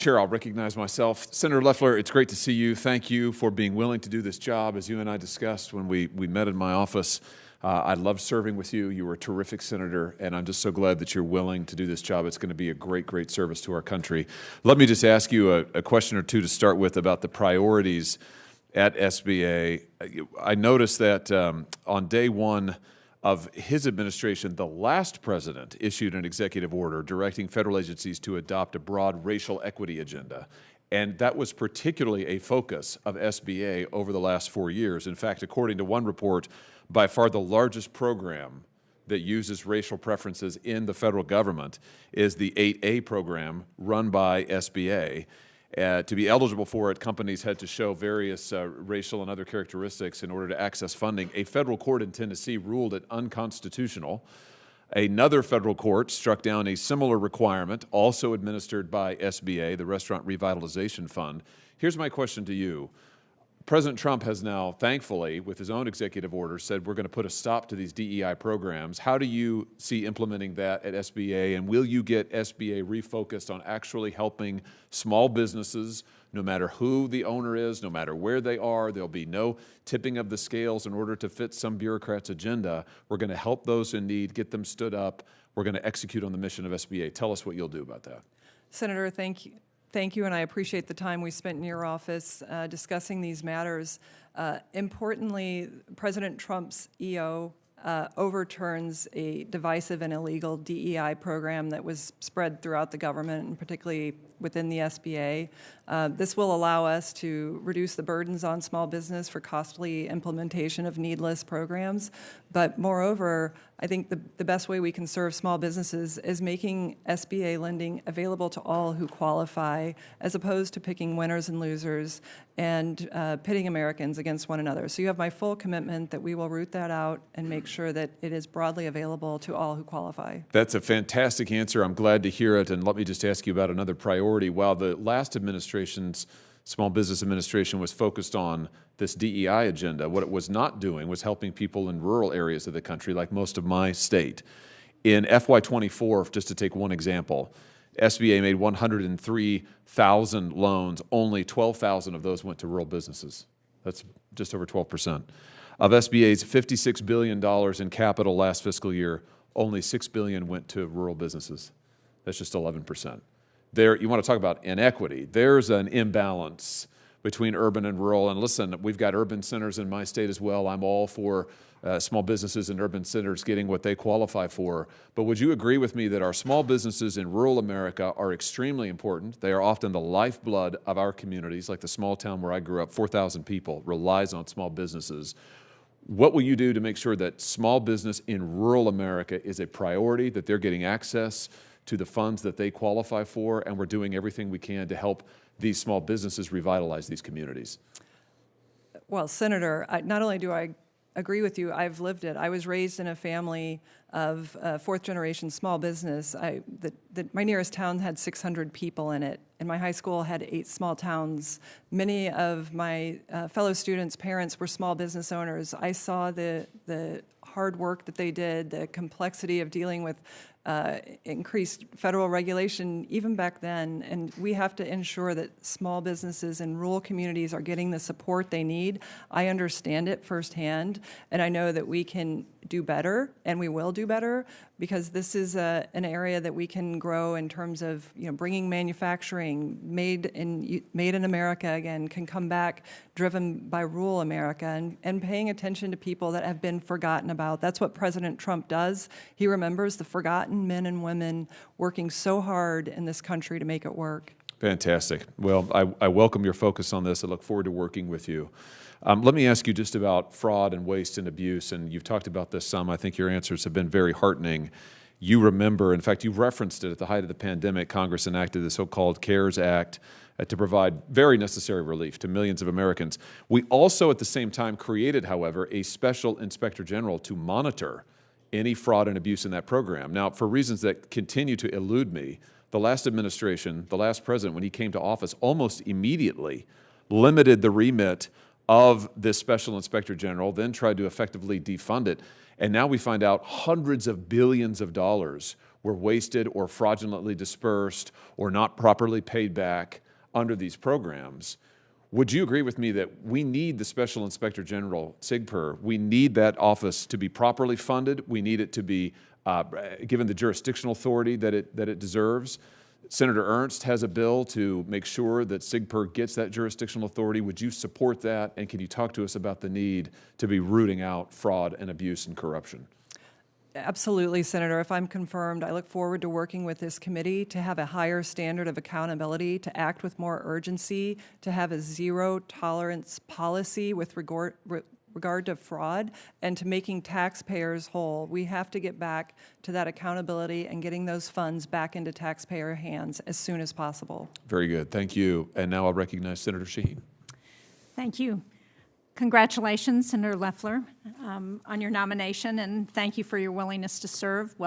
Chair, I'll recognize myself. Senator Loeffler, it's great to see you. Thank you for being willing to do this job. As you and I discussed when we met in my office, I loved serving with you. You were a terrific senator, and I'm just so glad that you're willing to do this job. It's going to be a great, great service to our country. Let me just ask you a question or two to start with about the priorities at SBA. I noticed that on day one of his administration, the last president issued an executive order directing federal agencies to adopt a broad racial equity agenda. And that was particularly a focus of SBA over the last 4 years. In fact, according to one report, by far the largest program that uses racial preferences in the federal government is the 8A program run by SBA. To be eligible for it, companies had to show various racial and other characteristics in order to access funding. A federal court in Tennessee ruled it unconstitutional. Another federal court struck down a similar requirement, also administered by SBA, the Restaurant Revitalization Fund. Here's my question to you. President Trump has now, thankfully, with his own executive order, said we're going to put a stop to these DEI programs. How do you see implementing that at SBA, and will you get SBA refocused on actually helping small businesses, no matter who the owner is, no matter where they are? There'll be no tipping of the scales in order to fit some bureaucrat's agenda. We're going to help those in need, get them stood up. We're going to execute on the mission of SBA. Tell us what you'll do about that. Senator, thank you. Thank you, and I appreciate the time we spent in your office discussing these matters. Importantly, President Trump's EO overturns a divisive and illegal DEI program that was spread throughout the government, and particularly within the SBA. This will allow us to reduce the burdens on small business for costly implementation of needless programs. But moreover, I think the best way we can serve small businesses is making SBA lending available to all who qualify, as opposed to picking winners and losers and pitting Americans against one another. So you have my full commitment that we will root that out and make sure that it is broadly available to all who qualify. That's a fantastic answer. I'm glad to hear it. And let me just ask you about another priority. While the last administration's Small Business Administration was focused on this DEI agenda, what it was not doing was helping people in rural areas of the country, like most of my state. In FY24, just to take one example, SBA made 103,000 loans. Only 12,000 of those went to rural businesses. That's just over 12%. Of SBA's $56 billion in capital last fiscal year, only $6 billion went to rural businesses. That's just 11%. There, you want to talk about inequity. There's an imbalance between urban and rural. And listen, we've got urban centers in my state as well. I'm all for small businesses in urban centers getting what they qualify for. But would you agree with me that our small businesses in rural America are extremely important? They are often the lifeblood of our communities, like the small town where I grew up, 4,000 people, relies on small businesses. What will you do to make sure that small business in rural America is a priority, that they're getting access to the funds that they qualify for, and we're doing everything we can to help these small businesses revitalize these communities? Well, Senator, not only do I agree with you, I've lived it. I was raised in a family of fourth-generation small business. My nearest town had 600 people in it, and my high school had 8 small towns. Many of my fellow students' parents were small business owners. I saw the hard work that they did, the complexity of dealing with increased federal regulation even back then, and we have to ensure that small businesses in rural communities are getting the support they need. I understand it firsthand, and I know that we can do better, and we will do better, because this is an area that we can grow in terms of, you know, bringing manufacturing made in America again can come back, driven by rural America, and paying attention to people that have been forgotten about. That's what President Trump does. He remembers the forgotten men and women working so hard in this country to make it work. Fantastic. Well, I welcome your focus on this. I look forward to working with you. Let me ask you just about fraud and waste and abuse, and you've talked about this some. I think your answers have been very heartening. You remember, in fact, you referenced it at the height of the pandemic. Congress enacted the so-called CARES Act to provide very necessary relief to millions of Americans. We also, at the same time, created, however, a special inspector general to monitor any fraud and abuse in that program. Now, for reasons that continue to elude me, the last administration, the last president, when he came to office, almost immediately limited the remit of this special inspector general, then tried to effectively defund it. And now we find out hundreds of billions of dollars were wasted or fraudulently dispersed or not properly paid back under these programs. Would you agree with me that we need the Special Inspector General, SIGPER? We need that office to be properly funded. We need it to be given the jurisdictional authority that it deserves. Senator Ernst has a bill to make sure that SIGPER gets that jurisdictional authority. Would you support that? And can you talk to us about the need to be rooting out fraud and abuse and corruption? Absolutely, Senator. If I'm confirmed, I look forward to working with this committee to have a higher standard of accountability, to act with more urgency, to have a zero tolerance policy with regard to fraud, and to making taxpayers whole. We have to get back to that accountability and getting those funds back into taxpayer hands as soon as possible. Very good. Thank you. And now I'll recognize Senator Shaheen. Thank you. Congratulations, Senator Loeffler, on your nomination, and thank you for your willingness to serve.